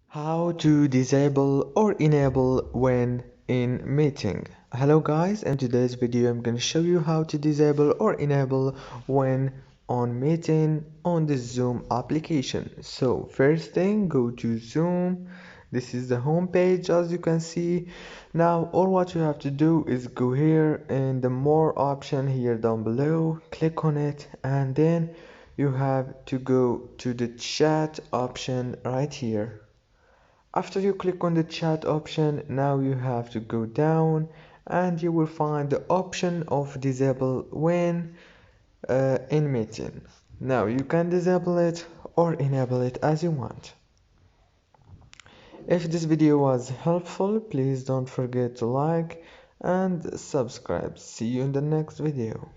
How to disable or enable when in meeting. Hello guys, in today's video I'm going to show you how to disable or enable when on meeting on the Zoom application. So first thing, go to Zoom. This is the home page as you can see. Now all what you have to do is go here in the more option here down below, click on it, and then you have to go to the chat option right here. After you click on the chat option, now you have to go down and you will find the option of disable when in meeting. Now you can disable it or enable it as you want. If this video was helpful, please don't forget to like and subscribe. See you in the next video.